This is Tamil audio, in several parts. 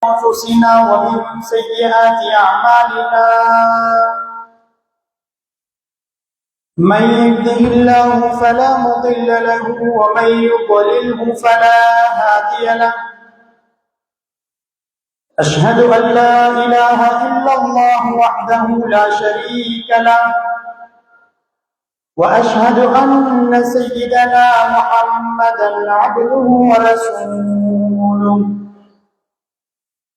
أنفسنا ومن سيئات أعمالنا من يهده الله فلا مضل له ومن يضلله فلا هادي له أشهد أن لا إله إلا الله وحده لا شريك له وأشهد أن سيدنا محمدا عبده ورسوله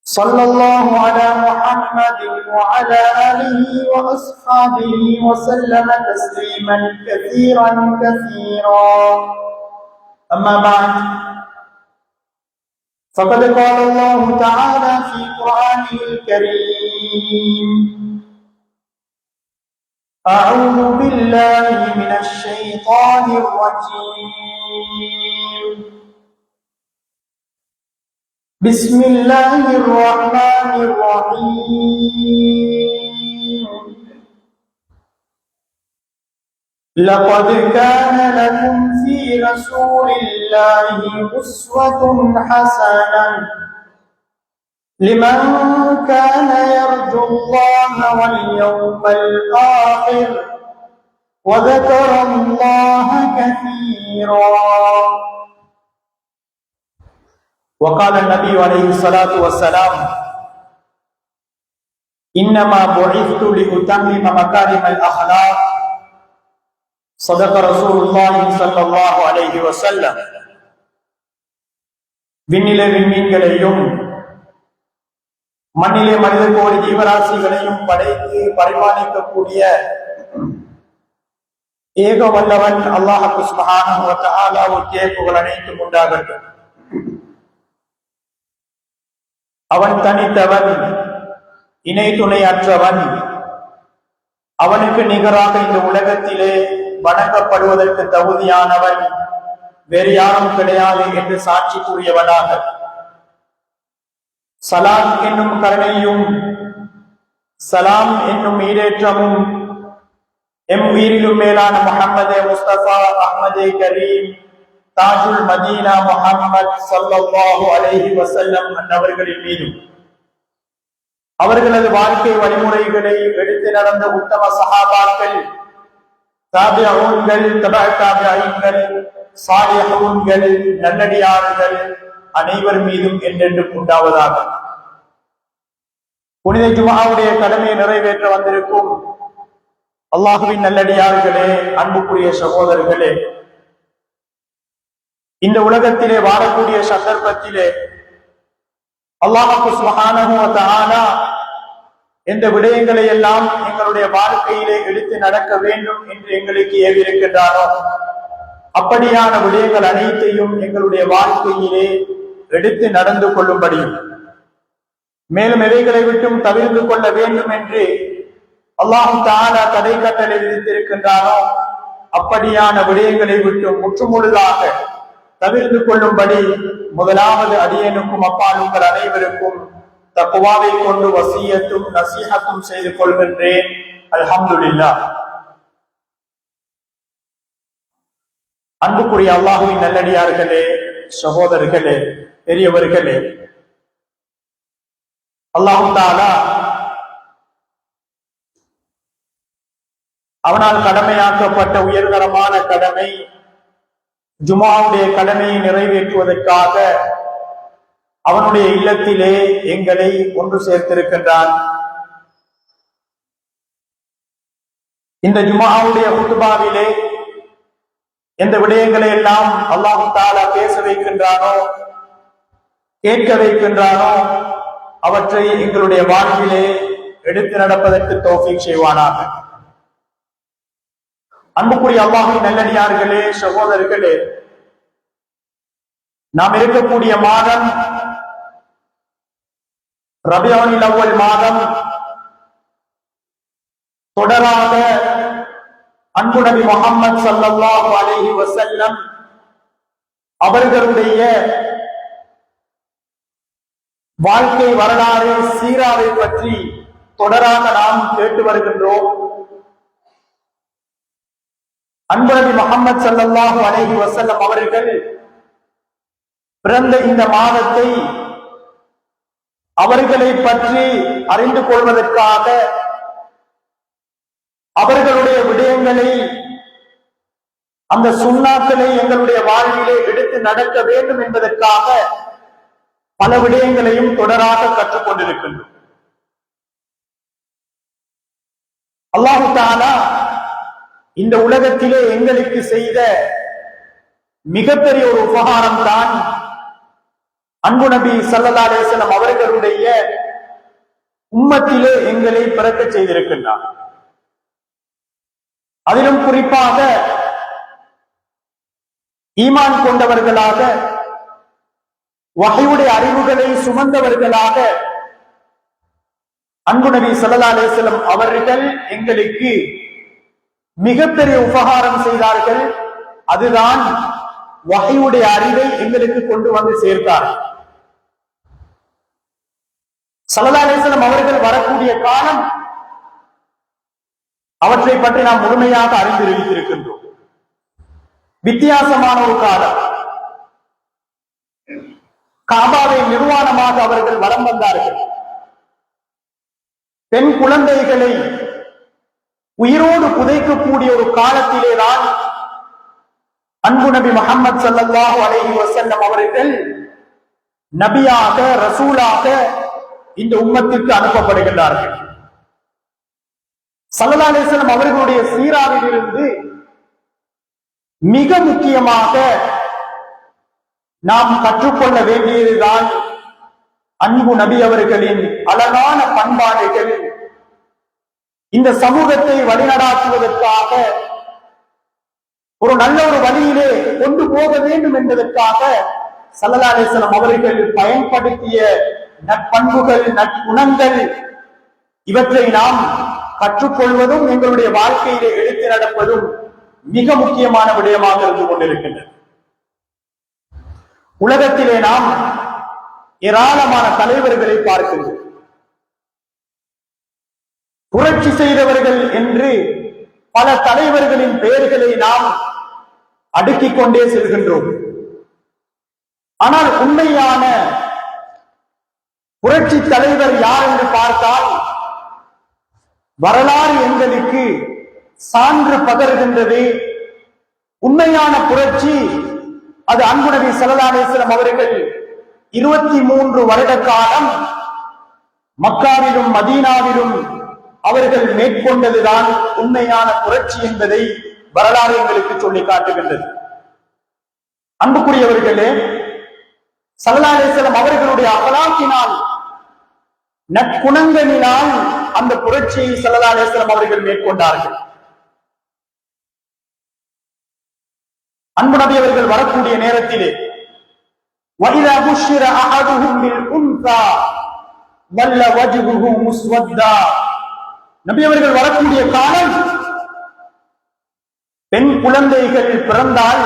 صلى الله على محمد وعلى آله وأصحابه وسلم تسليما كثيرا أما بعد فقد قال الله تعالى في قرآنه الكريم أعوذ بالله من الشيطان الرجيم بسم الله الرحمن الرحيم لقد كان لكم في رسول الله أسوة حسنة لمن كان يرجو الله واليوم الآخر وذكر الله كثيرا. وقال النبي عليه الصلاة والسلام إنما بعثت لأتمم مكارم الأخلاق صدق رسول الله صلى الله عليه وسلم. விண்ணிலே விண்மீன்களையும் மண்ணிலே மனித கோடி ஜீவராசிகளையும் படைத்து பரிபாலிக்கக்கூடிய ஏக வல்லவன் அல்லாஹ் சுப்ஹானஹு வ தஆலாவுக்கே புகழ் அனைத்தும் உண்டாகட்டும். அவன் தனித்தவன், இணை துணையற்றவன். அவனுக்கு நிகராக இந்த உலகத்திலே வணங்கப்படுவதற்கு தகுதியானவன் வேறு யாரும் கிடையாது என்று சாட்சி கூறியவனாக சலாம் என்னும் கருணையும் சலாம் என்னும் ஈடேற்றமும் எம் உயிரிலும் மேலான முஹம்மதே முஸ்தபா அஹ்மதே கரீம் தாஜுல் மதீனா முஹம்மத் ஸல்லல்லாஹு அலைஹி வஸல்லம் அன்னவர்களின் மீதும் அவர்களது வாழ்க்கை வழிமுறைகளை எடுத்து நடந்த உத்தம சஹாபாக்கள், தாபிஊன்கள், தபஅ தாபிஈன்கள், சாலிஹூன்கள், நல்லடியார்கள் அனைவர் மீதும் என்றென்றும் உண்டாவதாக. புனித ஜும்ஆவுடைய கடமையை நிறைவேற்ற வந்திருக்கும் அல்லாஹ்வின் நல்லடியார்களே, அன்புக்குரிய சகோதரர்களே, இந்த உலகத்திலே வாழக்கூடிய சந்தர்ப்பத்திலே அல்லாஹ் சுப்ஹானஹு வ தஆலா எந்த விடயங்களை எல்லாம் எங்களுடைய வாழ்க்கையிலே எடுத்து நடக்க வேண்டும் என்று எங்களுக்கு ஏவிருக்கின்றாரோ அப்படியான விடயங்கள் அனைத்தையும் எங்களுடைய வாழ்க்கையிலே எடுத்து நடந்து கொள்ளும்படியும், மேலும் எவைகளை விட்டும் தவிர்த்து கொள்ள வேண்டும் என்று அல்லாஹ் தஆலா தடை கட்டளை விதித்திருக்கின்றாரோ அப்படியான விடயங்களை விட்டு முற்றுமுழுதாக தவிர்த்து கொள்ளும்படி முதலாவது அடியேனுக்கும் அப்பாலுங்கள் அனைவருக்கும் தக்வாவை கொண்டு வசியத்தும் நசீஹத்தும் செய்து கொள்கின்றேன். அல்ஹம்துலில்லாஹ். அன்புக்குரிய அல்லாஹ்வின் நல்லடியார்களே, சகோதரர்களே, பெரியவர்களே, அல்லாஹ் தஆலா அவனால் கடமையாக்கப்பட்ட உயர்தரமான கடமை ஜும்ஆவுடைய கடமையை நிறைவேற்றுவதற்காக அவனுடைய இல்லத்திலே எங்களை ஒன்று சேர்த்திருக்கின்றான். இந்த ஜும்ஆவுடைய குத்பாவிலே எந்த விடயங்களை எல்லாம் அல்லாஹ் தஆலா பேச வைக்கின்றானோ, கேட்க வைக்கின்றானோ அவற்றை எங்களுடைய வாழ்விலே எடுத்து நடப்பதற்கு தௌஃபீக் செய்வானாக. அன்புக்குரிய அல்லாஹ்வின் நல்லடியார்களே, சகோதரர்களே, நாம் இருக்கக்கூடிய மாதம் ரபியுல் அவ்வல் மாதம். தொடராக அன்பு நபி முஹம்மது ஸல்லல்லாஹு அலைஹி வஸல்லம் அவர்களுடைய வாழ்க்கை வரலாறு சீராவை பற்றி தொடராக நாம் கேட்டு வருகின்றோம். அன்பு நபி முஹம்மது ஸல்லல்லாஹு அலைஹி வஸல்லம் அவர்கள் பிறந்த இந்த மாதத்தை அவர்களை பற்றி அறிந்து கொள்வதற்காக, அவர்களுடைய விடயங்களை, அந்த சுன்னாக்களை எங்களுடைய வாழ்விலே எடுத்து நடக்க வேண்டும் என்பதற்காக பல விடயங்களையும் தொடராக கற்றுக்கொண்டிருக்கின்றோம். அல்லாஹு தஆலா இந்த உலகத்திலே எங்களுக்கு செய்த மிகப்பெரிய ஒரு உபகாரம் தான் அன்பு நபி ஸல்லல்லாஹு அலைஹி வஸல்லம் அவர்களுடைய உம்மத்திலே எங்களை பிறக்க செய்திருக்கின்றார். அதிலும் குறிப்பாக ஈமான் கொண்டவர்களாக, வஹீயுடைய அறிவுகளை சுமந்தவர்களாக அன்பு நபி ஸல்லல்லாஹு அலைஹி வஸல்லம் அவர்கள் எங்களுக்கு மிகப்பெரிய உபகாரம் செய்தார்கள். அதுதான் வஹீயுடைய அறிவை எங்களுக்கு கொண்டு வந்து சேர்த்தார்கள். ஸல்லல்லாஹு அலைஹி வஸல்லம் அவர்கள் வரக்கூடிய காலம், அவற்றை பற்றி நாம் முழுமையாக அறிந்திருக்கின்றோம். வித்தியாசமான ஒரு காலம். காபாவை நிர்வாணமாக அவர்கள் வலம் வந்தார்கள். பெண் குழந்தைகளை உயிரோடு புதைக்கக்கூடிய ஒரு காலத்திலேதான் அன்பு நபி முஹம்மது ஸல்லல்லாஹு அலைஹி வஸல்லம் அவர்கள் நபியாக, ரசூலாக இந்த உம்மத்திற்கு அனுப்பப்படுகின்றார்கள். ஸல்லல்லாஹு அலைஹி வஸல்லம் அவர்களுடைய சீராவில் இருந்து மிக முக்கியமாக நாம் கற்றுக்கொள்ள வேண்டியதுதான் அன்பு நபி அவர்களின் அழகான பண்பாடுகள். இந்த சமூகத்தை வழிநடாத்துவதற்காக, ஒரு நல்ல ஒரு வழியிலே கொண்டு போக வேண்டும் என்பதற்காக ஸல்லல்லாஹு அலைஹி வஸல்லம் அவர்கள் பயன்படுத்திய நற்பண்புகள், நற்குணங்கள், இவற்றை நாம் கற்றுக்கொள்வதும் எங்களுடைய வாழ்க்கையிலே எடுத்து நடப்பதும் மிக முக்கியமான விடயமாக இருந்து கொண்டிருக்கின்றது. உலகத்திலே நாம் ஏராளமான தலைவர்களை பார்க்கின்றோம். புரட்சி செய்தவர்கள் என்று பல தலைவர்களின் பெயர்களை நாம் அடுக்கிக் கொண்டே செல்கின்றோம். ஆனால் உண்மையான புரட்சி தலைவர் யார் என்று பார்த்தால், வரலாறு எங்களுக்கு சான்று பகர்கின்றது. உண்மையான புரட்சி அது அன்பு நபி ஸல்லல்லாஹு அலைஹி வஸல்லம் அவர்கள் 23 வருட காலம் மக்காவிலும் மதீனாவிலும் அவர்கள் மேற்கொண்டதுதான் உண்மையான புரட்சி என்பதை வரலாறு எங்களுக்கு சொல்லி காட்டுகின்றது. அன்புக்குரியவர்களே, ஸல்லல்லாஹு அலைஹி வஸல்லம் அவர்களுடைய அகலாக்கினால், நற்குணங்களினால் அந்த புரட்சியை ஸல்லல்லாஹு அலைஹி வஸல்லம் அவர்கள் மேற்கொண்டார்கள். அன்பு நபி அவர்கள் வரக்கூடிய நேரத்திலே وَإِذَا بُشِّرَ أَحَدُهُم بِالْأُنثَى وَلَّ وَجْهُهُ مُسْوَدًّا. நபி அவர்கள் வரக்கூடிய காலம், பெண் குழந்தைகள் பிறந்தால்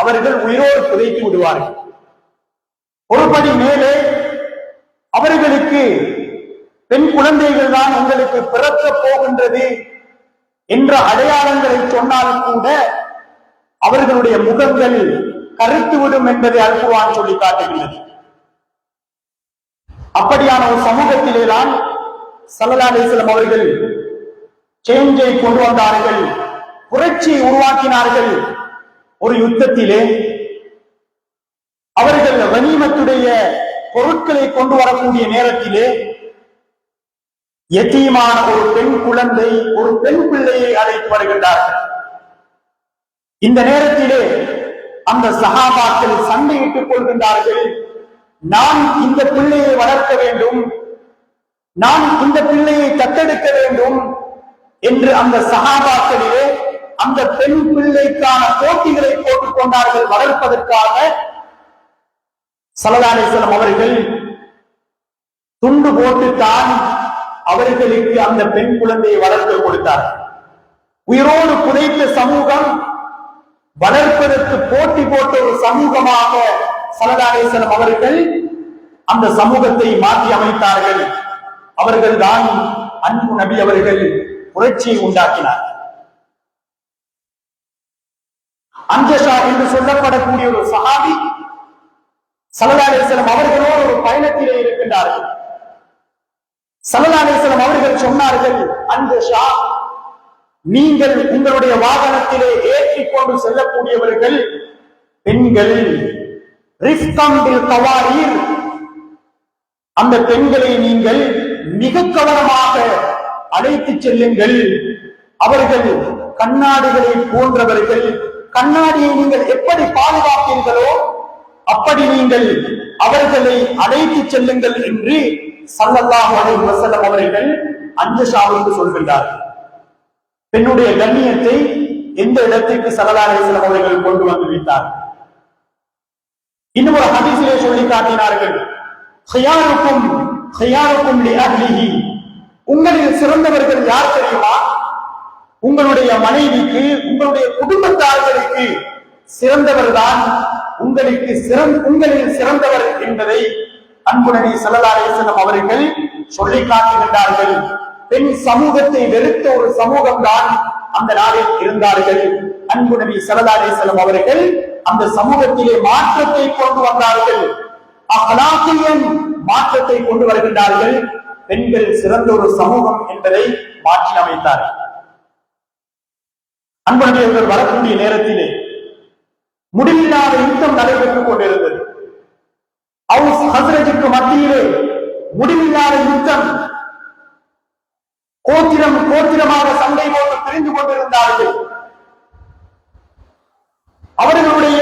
அவர்கள் உயிரோடு புதைத்து விடுவார்கள். ஒருபடி மேலே அவர்களுக்கு பெண் குழந்தைகள் தான் உங்களுக்கு பிறக்க போகின்றது என்ற அடையாளங்களை சொன்னாலும் கூட அவர்களுடைய முகங்கள் கருத்துவிடும் என்பதை அல் குர்ஆன் சொல்லி காட்டுகிறது. அப்படியான ஒரு சமூகத்திலே தான் ஸல்லல்லாஹு அலைஹி வஸல்லம் அவர்கள் சேஞ்சை கொண்டு வந்தார்கள், புரட்சியை உருவாக்கினார்கள். ஒரு யுத்தத்திலே அவர்கள் கனிமத்துடைய பொருட்களை கொண்டு வரக்கூடிய நேரத்திலே யதீமான ஒரு பெண் குழந்தை, ஒரு பெண் பிள்ளையை அழைத்து வருகின்றார்கள். இந்த நேரத்திலே அந்த சஹாபாக்கள் சண்டையிட்டுக் கொள்கின்றார்கள். நான் இந்த பிள்ளையை வளர்க்க வேண்டும், நான் இந்த பிள்ளையை தத்தெடுக்க வேண்டும் என்று அந்த சஹாபாக்களிலே அந்த பெண் பிள்ளைக்கான போட்டிகளை போட்டுக் கொண்டார்கள் வளர்ப்பதற்காக. ஸல்லல்லாஹு அலைஹி வஸல்லம் அவர்கள் துண்டு போட்டுத்தான் அவர்களுக்கு அந்த பெண் குழந்தையை வளர்க்க கொடுத்தார்கள். உயிரோடு புதைத்த சமூகம், வளர்ப்பதற்கு போட்டி போட்ட ஒரு சமூகமாக ஸல்லல்லாஹு அலைஹி வஸல்லம் அவர்கள் அந்த சமூகத்தை மாற்றி அமைத்தார்கள். அவர்கள் தான் அன்பு நபி அவர்கள் புரட்சியை உண்டாக்கினார். அன்ஜஷா என்று சொல்லப்படக்கூடிய ஒரு சஹாபி ஸல்லல்லாஹு அலைஹி வஸல்லம் அவர்களோடு ஒரு பயணத்திலே இருக்கின்றார்கள். ஸல்லல்லாஹு அலைஹி வஸல்லம் அவர்கள் சொன்னார்கள், அன்ஷா, நீங்கள் உங்களுடைய வாகனத்திலே ஏற்றிக்கொண்டு செல்லக்கூடியவர்கள் பெண்கள், ரிஃப்கம் பில் கவாரீர், அந்த பெண்களை நீங்கள் மிக கவனமாக அழைத்து செல்லுங்கள். அவர்கள் கண்ணாடிகளை போன்றவர்கள். கண்ணாடியை நீங்கள் எப்படி பாதுகாப்பீர்களோ அப்படி நீங்கள் அவர்களை அழைத்து செல்லுங்கள் என்று ஸல்லல்லாஹு அலைஹி வஸல்லம் அவர்கள் அன்ஷாவுக்கு சொல்கின்றார்கள். பெண்ணுடைய கண்ணியத்தை எந்த இடத்திற்கு ஸல்லல்லாஹு அலைஹி வஸல்லம் அவர்கள் கொண்டு வந்து வைத்தார். இன்னும் ஒரு ஹதீஸிலே சொல்லி காட்டினார்கள், ஹியாருக்கும் ஹியாருக்கும் லிஅஹ்லிஹி, உங்களில் சிறந்தவர்கள் யார் தெரியுமா? உங்களுடைய மனைவிக்கு, உங்களுடைய குடும்பத்தார்களுக்கு சிறந்தவர் தான் உங்களில் சிறந்தவர் என்பதை அன்பு நபி ஸல்லல்லாஹு அலைஹி வஸல்லம் அவர்கள் சொல்லி காட்டுகின்றார்கள். பெண் சமூகத்தை வெறுத்த ஒரு சமூகம் தான் அந்த நாளில் இருந்தார்கள். அன்பு நபி ஸல்லல்லாஹு அலைஹி வஸல்லம் அவர்கள் அந்த சமூகத்திலே மாற்றத்தை கொண்டு வந்தார்கள். அஹ்லாகியன் மாற்றத்தை கொண்டு வருகின்றார்கள். பெண்கள் சிறந்த ஒரு சமூகம் என்பதை மாற்றி அமைத்தார்கள். அன்பு நபியர்கள் வரக்கூடிய நேரத்திலே முடிவில்லாத யுத்தம் நடைபெற்றுக் கொண்டிருந்தது. அவுஸ் ஹஸ்ரஜுக்கு மத்தியிலே முடிவில்லாத யுத்தம். கோத்திரமாக சண்டை போட்டு பிரிந்து கொண்டிருந்தார்கள். அவர்களுடைய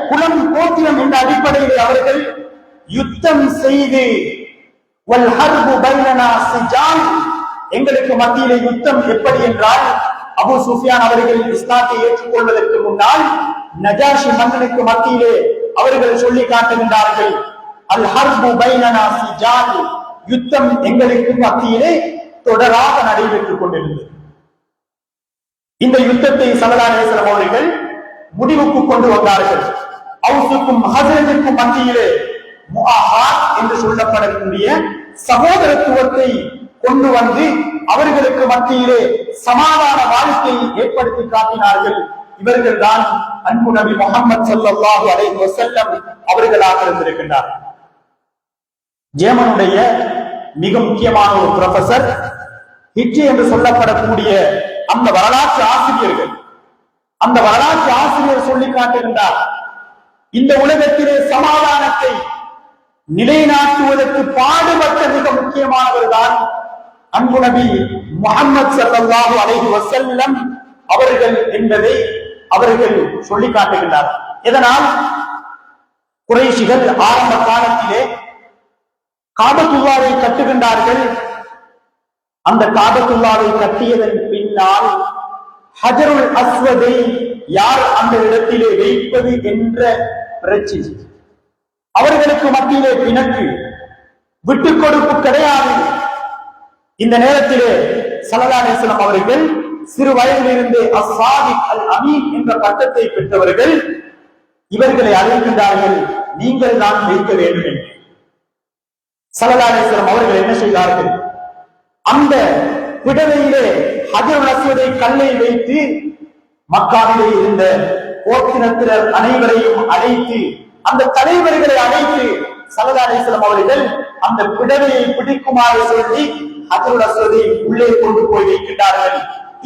குலம் கோத்திரம் என்ற அடிப்படையில் அவர்கள் யுத்தம் செய்து வல் ஹர்பு பைனனா சிஜான், எங்களுக்கு மத்தியிலே யுத்தம் எப்படி என்றால், அபூ சுஃபியான் அவர்கள் இஸ்லாத்தை ஏற்றுக்கொள்வதற்கு முன்னால் நஜாஷி மன்னனுக்கு மத்தியிலே அவர்கள் சொல்லி காட்டுகின்றார்கள், அல் ஹர்பு பைனனா சிஜான், யுத்தம் எங்களுக்கு மத்தியிலே தொடராக நடைபெற்றுக் கொண்டிருந்தது. இந்த யுத்தத்தை ஸல்லல்லாஹு அலைஹி வஸல்லம் அவர்கள் முடிவுக்கு கொண்டு வந்தார்கள். அவுஸுக்கும் ஹஸரஜுக்கும் மத்தியிலே முஆஹாத் என்று சொல்லப்படக்கூடிய சகோதரத்துவத்தை கொண்டு வந்து அவர்களுக்கு மத்தியிலே சமாதான வாழ்க்கையை ஏற்படுத்தி காட்டினார்கள். இவர்கள் தான் அன்பு நபி முஹம்மது ஸல்லல்லாஹு அலைஹி வஸல்லம் அவர்களாக இருந்திருக்கின்றார். ஜெர்மனுடைய மிக முக்கியமான ஒரு ப்ரொஃபசர், ஹிட்லி என்று சொல்லப்படக்கூடிய அந்த வரலாற்று ஆசிரியர்கள், அந்த வரலாற்று ஆசிரியர் சொல்லி காட்டுகின்றார், இந்த உலகத்திலே சமாதானத்தை நிலைநாட்டுவதற்கு பாடுபட்ட மிக முக்கியமானவர் தான் அன்பு நபி முஹம்மது ஸல்லல்லாஹு அலைஹி வஸல்லம் அவர்கள் என்பதை அவர்கள் சொல்லி காட்டுகின்றார். இதனால் குறைஷிகள் ஆரம்ப காலத்திலே காபத்துல்லாவை கட்டுகின்றார்கள். அந்த காபத்துல்லாவை கட்டியதன் பின்னால் ஹஜருல் அஸ்வதை யார் அந்த இடத்திலே வைப்பது என்ற பிரச்சனை. அவர்களுக்கு மத்தியிலே பிணக்கு, விட்டுக் கொடுப்பு கிடையாது. இந்த நேரத்திலே ஸல்லல்லாஹு அலைஹி வஸல்லம் அவர்கள் சிறு வயதிலிருந்தே அஸ்ஸாதிக் அல் அமீன் என்ற பட்டத்தை பெற்றவர்கள். இவர்களை அழைக்கின்றார்கள், நீங்கள் தான் வைக்க வேண்டும் என்று. ஸல்லல்லாஹு அலைஹி வஸல்லம் அவர்கள் என்ன செய்தார்கள்? அந்த பிடவையிலே ஹஜருல் அஸ்வதை கல்லை வைத்து மக்காவிலே இருந்த கோத்திரத்தினர் அனைவரையும் அழைத்து, அந்த தலைவர்களை அழைத்து ஸல்லல்லாஹு அலைஹி வஸல்லம் அவர்கள் அந்த பிடவையை பிடிக்குமாறு சொல்லி ஹஜருல் அஸ்வதை உள்ளே கொண்டு போய் வைக்கின்றார்கள்.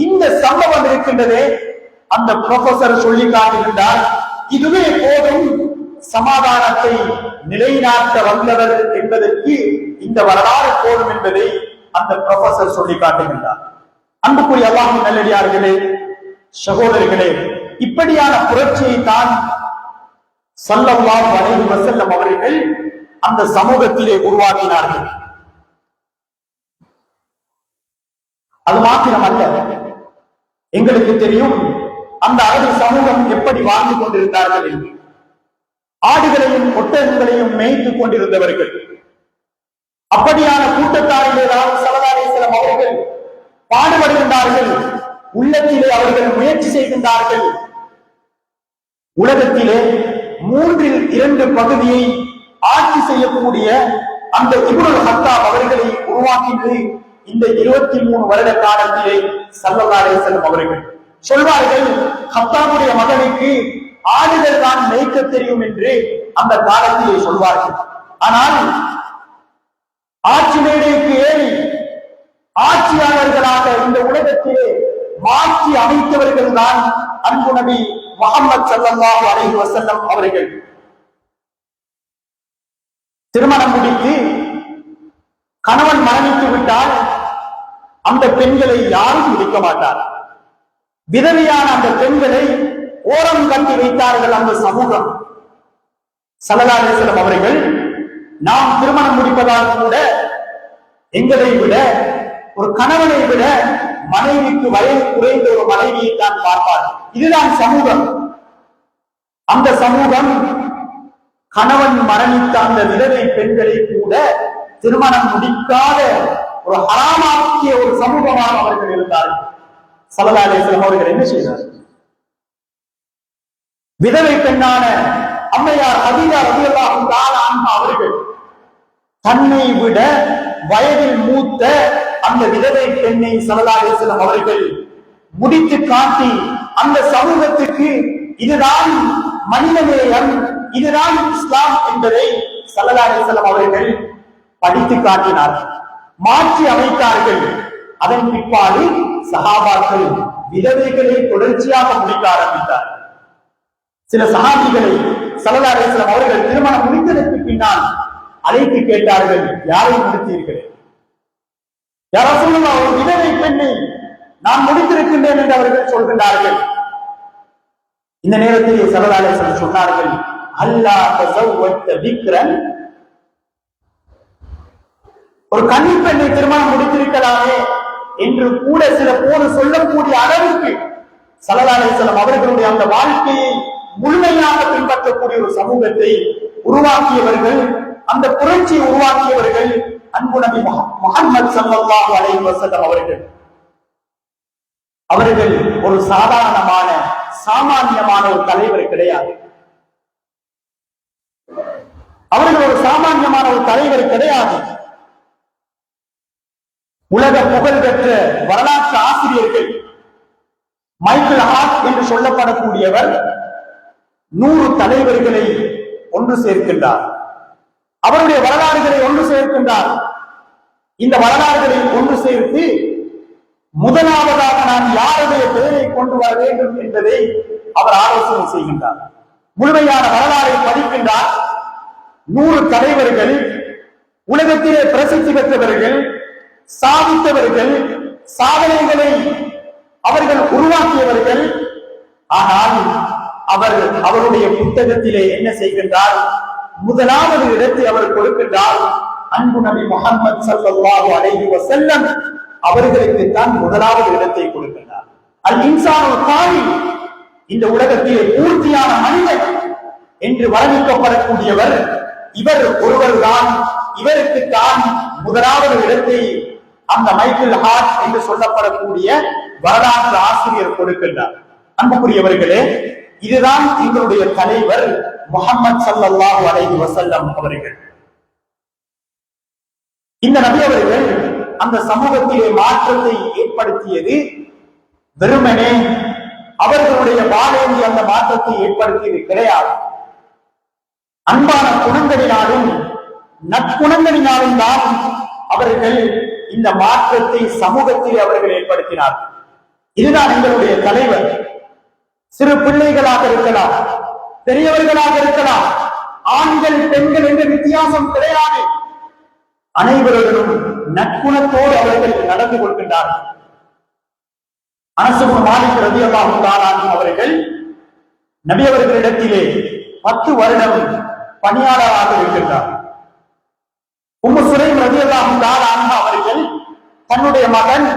இந்த சம்பவம் இருக்கின்றதே, அந்த ப்ரொஃபசர் சொல்லி காட்டுகின்றார், இதுவே போதும் சமாதானத்தை நிலைநாட்ட வந்தவர் என்பதற்கு இந்த வரலாறு போதும் என்பதை அந்த ப்ரொஃபசர் சொல்லி காட்டுகின்றார். அன்புக்குரிய அல்லாஹ்வின் நல்லடியார்களே, சகோதரர்களே, இப்படியான புரட்சியை தான் ஸல்லல்லாஹு அலைஹி வஸல்லம் அவர்கள் அந்த சமூகத்திலே உருவாக்கினார்கள். அது மாத்திரமல்ல, எங்களுக்கு தெரியும் அந்த அரபு சமூகம் எப்படி வாழ்ந்து கொண்டிருந்தார்கள் என்று. ஆடுகளையும் ஒட்டகங்களையும் மேய்த்துக் கொண்டிருந்தவர்கள். அப்படியான கூட்டத்தாரிலே ஸல்லல்லாஹு அலைஹி வஸல்லம் அவர்கள் பாடுபடுகின்றார்கள். உள்ளத்திலே அவர்கள் முயற்சி செய்கின்றார்கள். உலகத்திலே 2/3 பகுதியை ஆட்சி செய்யக்கூடிய அந்த இப்னுல் ஹத்தாப் அவர்களை உருவாக்கினது இந்த 23 வருட காலத்திலே ஸல்லல்லாஹு அலைஹி வஸல்லம் அவர்கள். சொல்வார்கள், ஹத்தாபுடைய மகனுக்கு ஆடுகள் தான் மேய்க்க தெரியும் என்று அந்த காலத்திலே சொல்வார்கள். ஆனால் ஆட்சி மேடைக்கு ஏறி ஆட்சியாளர்களாக இந்த உலகத்திலே மாற்றி அமைத்தவர்கள் தான் அன்பு நபி முஹம்மது ஸல்லல்லாஹு அலைஹி வஸல்லம் அவர்கள். திருமணம் முடித்து கணவன் மரணித்து விட்டால் அந்த பெண்களை யாரும் முடிக்க மாட்டார். விதவையான அந்த பெண்களை ஓரம் கட்டி வைத்தார்கள் அந்த சமூகம். ஸல்லல்லாஹு அலைஹி வஸல்லம் அவர்கள் நாம் திருமணம் முடிப்பதால் கூட எங்களை விட ஒரு கணவனை விட மனைவிக்கு வயது குறைந்த ஒரு மனைவியை தான் பார்ப்பார். இதுதான் சமூகம். அந்த சமூகம் கணவன் மரணித்த அந்த விதவை பெண்களை கூட திருமணம் முடிக்காத ஒரு ஹராமாக்கிய ஒரு சமூகமாக அவர்கள் இருந்தார்கள். ஸல்லல்லாஹு அலைஹி வஸல்லம் அவர்கள் என்ன செய்தார்? விதவை பெண்ணான அம்மையார் ஹதீஜா ரலியல்லாஹு தஆலா அன்ஹா அவர்கள் தன்னை விட வயதில் மூத்த அந்த விதவை பெண்ணை ஸல்லல்லாஹு அலைஹி வஸல்லம் அவர்கள் முடித்து காட்டி அந்த சமூகத்துக்கு இதுதான் மனிதநேயம், இதுதான் இஸ்லாம் என்பதை ஸல்லல்லாஹு அலைஹி வஸல்லம் அவர்கள் படித்து காட்டினார்கள், மாற்றி அமைத்தார்கள். அதன் பிற்பாடு சஹாபாக்கள் விதவைகளை தொடர்ச்சியாக முடிக்க ஆரம்பித்தார்கள். சில சஹாபிகளை ஸல்லல்லாஹு அலைஹி வஸல்லம் அவர்கள் திருமணம் முடித்ததற்கு பின்னால் அழைத்து கேட்டார்கள், யாரை முடித்தீர்கள்? யா ரசூலுல்லாஹ், ஒரு விதவை பெண்ணை நான் முடித்திருக்கின்றேன் என்று அவர்கள் சொல்கின்றார்கள். இந்த நேரத்தில் ஸல்லல்லாஹு அலைஹி வஸல்லம் சொன்னார்கள், அல்லா தஸவ்வஜ்த பிக்ரன், ஒரு கன்னி பெண்ணை திருமணம் முடித்திருக்கலாமே என்று கூட சில போது சொல்லக்கூடிய அளவுக்கு ஸல்லல்லாஹு அலைஹி வஸல்லம் அவர்களுடைய அந்த வாழ்க்கையை முழுமையாக பின்பற்றக்கூடிய ஒரு சமூகத்தை உருவாக்கியவர்கள், அந்த புரட்சியை உருவாக்கியவர்கள் அன்பு நபி முஹம்மது ஸல்லல்லாஹு அலைஹி வஸல்லம் அவர்கள். அவர்கள் ஒரு சாதாரணமான சாமானியமான ஒரு தலைவர் கிடையாது. அவர்கள் ஒரு சாமானியமான ஒரு தலைவர் கிடையாது. உலக புகழ் பெற்ற வரலாற்று ஆசிரியர்கள் மைக்கேல் ஹார்ட் என்று சொல்லப்படக்கூடியவர் 100 தலைவர்களை ஒன்று சேர்க்கின்றார். அவருடைய வரலாறுகளை ஒன்று சேர்க்கின்றார். இந்த வரலாறுகளை ஒன்று சேர்த்து முதலாவதாக நான் யாருடைய பெயரை கொண்டு வர வேண்டும் என்பதை அவர் ஆலோசனை செய்கின்றார். முழுமையான வரலாறை படிக்கின்றார். 100 தலைவர்கள், உலகத்திலே பிரசித்தி பெற்றவர்கள், சாதித்தவர்கள், சாதனைகளை அவர்கள் உருவாக்கியவர்கள். ஆனால் அவர் அவருடைய புத்தகத்திலே என்ன செய்கின்றார்? முதலாவது இடத்தை அவர் கொடுக்கின்றார். அன்பு நபி முஹம்மது ஸல்லல்லாஹு அலைஹி வஸல்லம் அவர்களுக்கு தான் முதலாவது இடத்தை கொடுக்கின்றார். அல் இன்சானுல் காமில், இந்த உலகத்திலே பூர்த்தியான மனிதன் என்று வர்ணிக்கப்படக்கூடியவர் இவர் ஒருவர் தான். இவருக்கு தான் முதலாவது இடத்தை அந்த மைக்கேல் ஹார்ட் என்று சொல்லப்படக்கூடிய வரலாற்று ஆசிரியர் கொடுக்கின்றார். அன்புக்குரியவர்களே, இதுதான் எங்களுடைய தலைவர் முஹம்மது ஸல்லல்லாஹு அலைஹி வஸல்லம் அவர்கள். இந்த நபி அவர்கள் அந்த சமூகத்திலே மாற்றத்தை ஏற்படுத்தியது வெறுமனே அவர்களுடைய வாழேந்தி அந்த மாற்றத்தை ஏற்படுத்தியது கிடையாது. அன்பான குணங்களினாலும் நற்குணங்களினாலும் தான் அவர்கள் இந்த மாற்றத்தை சமூகத்தில் அவர்கள் ஏற்படுத்தினார்கள். இதுதான் எங்களுடைய தலைவர். சிறு பிள்ளைகளாக இருக்கலாம், பெரியவர்களாக இருக்கலாம், ஆண்கள் பெண்கள் என்ற வித்தியாசம் கிடையாது. அனைவர்களும் நற்குணத்தோடு அவர்கள் நடந்து கொள்கின்றார்கள். அனஸ் இப்னு மாலிக் ரலியல்லாஹு தஆலா அன்ஹு அவர்கள் நபி அவர்களிடத்திலே 10 வருடம் பணியாளராக இருக்கின்றார். உம்மு சுலைம் ரலியல்லாஹு தஆலா அன்ஹா அவர்கள் தன்னுடைய மகன்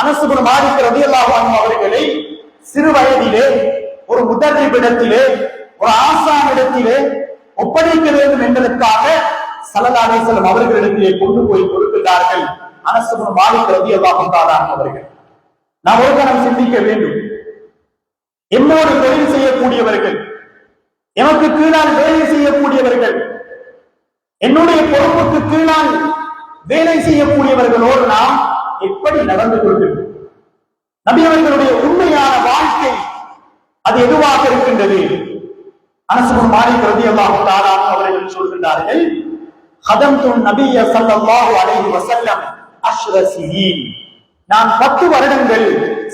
அனஸ் இப்னு மாலிக் ரலியல்லாஹு அன்ஹு அவர்களை சிறு வயதிலே ஒரு முதர்ரிபிடத்திலே, ஒரு ஆசானிடத்திலே ஒப்படைக்க வேண்டும் என்பதற்காக ஸல்லல்லாஹு அலைஹி வஸல்லம் அவர்களிடத்திலே கொண்டு போய் கொடுக்கிறார்கள். அனஸ் இப்னு மாலிக் ரலியல்லாஹு தஆலா அன்ஹு அவர்கள். நாம் ஒரு கணம் சிந்திக்க வேண்டும். எம்மோடு தொழில் செய்யக்கூடியவர்கள், எமக்கு கீழால் வேலை செய்யக்கூடியவர்கள், என்னுடைய பொறுப்புக்கு கீழால் வேலை செய்யக்கூடியவர்களோடு நாம் எப்படி நடந்து கொள்கிறோம்? நபி அவர்களுடைய உண்மையான வாழ்க்கை அது எதுவாக இருக்கின்றது? அனஸ் இப்னு மாலிக் ரலியல்லாஹு தஆலா அவர்கள் சொல்கிறார்கள், ஹதம்து நபிய ஸல்லல்லாஹு அலைஹி வஸல்லம் 10 சினீன். நான் 10 வருடங்கள்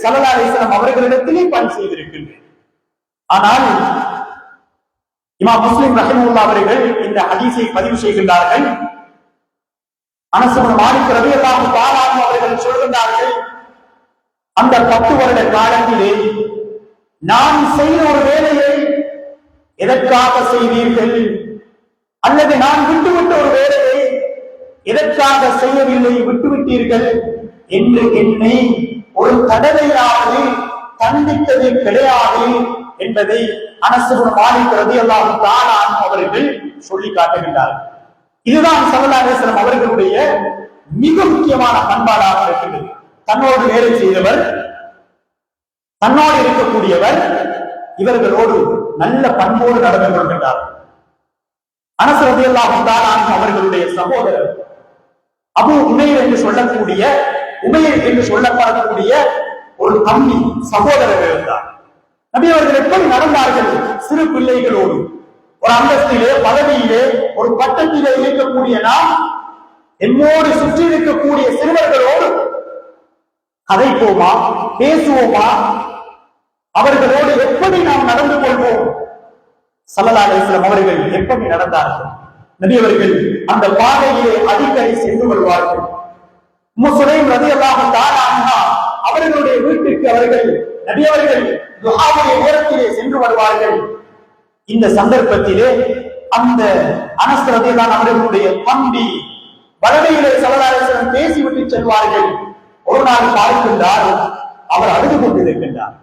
ஸல்லல்லாஹு அலைஹி வஸல்லம் அவர்களிடத்திலே பணி செய்திருக்கின்றேன். ஆனால் இமாம் முஸ்லிம் ரஹிமஹுல்லாஹ் அவர்கள் இந்த ஹதீஸை பதிவு செய்கின்றார்கள். அனஸ் இப்னு மாலிக் ரலியல்லாஹு தஆலா அன்ஹு அவர்கள் சொல்கின்றார்கள், அந்த 10 வருட காலத்திலே நான் செய்த ஒரு வேலையை எதற்காக செய்தீர்கள், அல்லது நான் விட்டுவிட்ட ஒரு வேலையை எதற்காக செய்யவில்லை, விட்டுவிட்டீர்கள் என்று என்னை ஒரு தடவையாவது தண்டித்தது கிடையாது என்பதை அனஸ் இப்னு மாலிக் ரலியல்லாஹு தஆலா அன்ஹு அவர்கள் சொல்லி காட்டுகின்றார்கள். இதுதான் ஸல்லல்லாஹு அலைஹி வஸல்லம் அவர்களுடைய மிக முக்கியமான பண்பாடாக இருக்கின்றது. தன்னோடு வேலை செய்தவர், தன்னோடு இருக்கக்கூடியவர், இவர்களோடு நல்ல பண்போடு நடந்து கொள்கின்றார். அனஸ் ரலியல்லாஹு தஆலா அன்ஹு அவர்களுடைய சகோதரர் அபூ உமைர் என்று சொல்லக்கூடிய, உமைர் என்று சொல்லப்படக்கூடிய ஒரு தம்பி சகோதரர் இருந்தார். நபி அவர்கள் எப்படி நடந்தார்கள்? சிறு பிள்ளைகளோடு ஒரு அந்தஸ்திலே, பதவியிலே, ஒரு பட்டத்திலே இருக்கக்கூடிய நாம் என்னோடு சுற்றி இருக்கக்கூடிய சிறுவர்களோடு கதைப்போமா, பேசுவோமா, அவர்களோடு எப்படி நாம் நடந்து கொள்வோம்? ஸல்லல்லாஹு அலைஹி வஸல்லம் அவர்கள் எப்படி நடந்தார்கள்? நபி அவர்கள் அந்த பாதையிலே அடிக்கடி சென்று வருவார்கள். உம்மு சுலைம் ரலியல்லாஹு தஆலா அன்ஹா அவர்களுடைய வீட்டுக்கு அவர்கள், நபி அவர்கள் துஆவுடைய நேரத்திலே சென்று வருவார்கள். இந்த சந்தர்ப்பத்திலே அந்த அனஸ் ரலியல்லாஹு அவர்களுடைய தம்பி வலமையிலே ஸல்லல்லாஹு அலைஹி வஸல்லம் பேசிவிட்டு செல்வார்கள். ஒரு நாள் பார்க்கின்றார், அவர் அழுது கொண்டிருக்கின்றார்.